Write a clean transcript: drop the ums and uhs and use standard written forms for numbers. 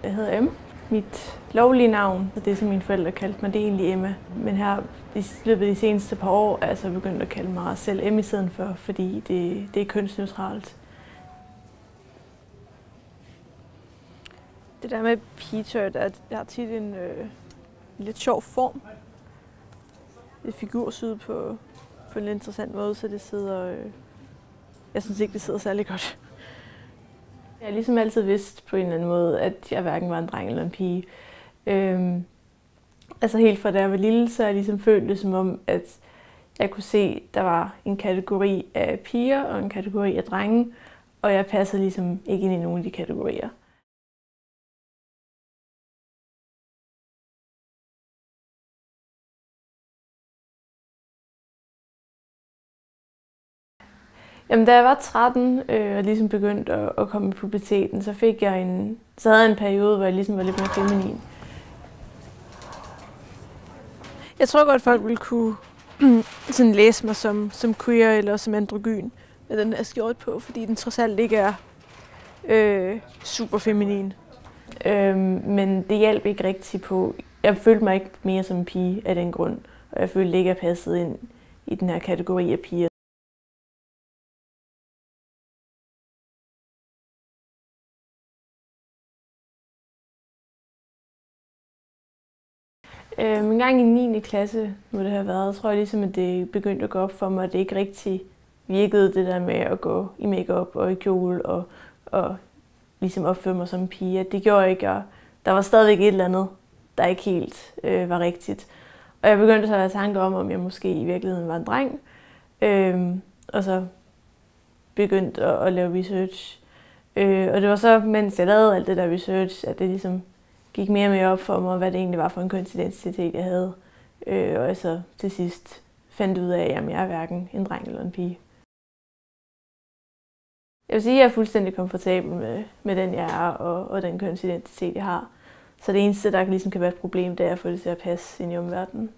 Jeg hedder Emma. Mit lovlige navn, det som mine forældre kaldte mig, det er egentlig Emma. Men her i løbet af de seneste par år er jeg så begyndt at kalde mig selv Emma i stedet for, fordi det er kønsneutralt. Det der med pigetøj, jeg har tit en lidt sjov form. Et figursyet på en lidt interessant måde, så det sidder... jeg synes ikke, det sidder særlig godt. Jeg har ligesom altid vidst på en eller anden måde, at jeg hverken var en dreng eller en pige. Altså helt fra da jeg var lille, så har jeg ligesom følt det som om, at jeg kunne se, at der var en kategori af piger og en kategori af drenge, og jeg passede ligesom ikke ind i nogen af de kategorier. Jamen, da jeg var 13 og ligesom begyndte at komme i puberteten, så havde jeg en periode, hvor jeg ligesom var lidt mere feminin. Jeg tror godt, folk ville kunne sådan læse mig som queer eller som androgyn med den her skjort på, fordi den trods alt ikke er super feminin. Men det hjalp ikke rigtig på. Jeg følte mig ikke mere som en pige af den grund, og jeg følte ikke, at jeg passede ind i den her kategori af piger. En gang i 9. klasse må det have været, tror jeg ligesom, at det begyndte at gå op for mig, at det ikke rigtig virkede det der med at gå i makeup og i kjole og ligesom opføre mig som en pige. Det gjorde ikke, og der var stadigvæk et eller andet, der ikke helt var rigtigt. Og jeg begyndte så at have tanker om jeg måske i virkeligheden var en dreng. Og så begyndte at lave research. Og det var så, mens jeg lavede alt det der research, at det ligesom gik mere og mere op for mig, hvad det egentlig var for en kønsidentitet, jeg havde. Og jeg så til sidst fandt ud af, at jeg er hverken en dreng eller en pige. Jeg vil sige, at jeg er fuldstændig komfortabel med den, jeg er, og den kønsidentitet, jeg har. Så det eneste, der ligesom kan være et problem, det er at få det til at passe ind i omverdenen.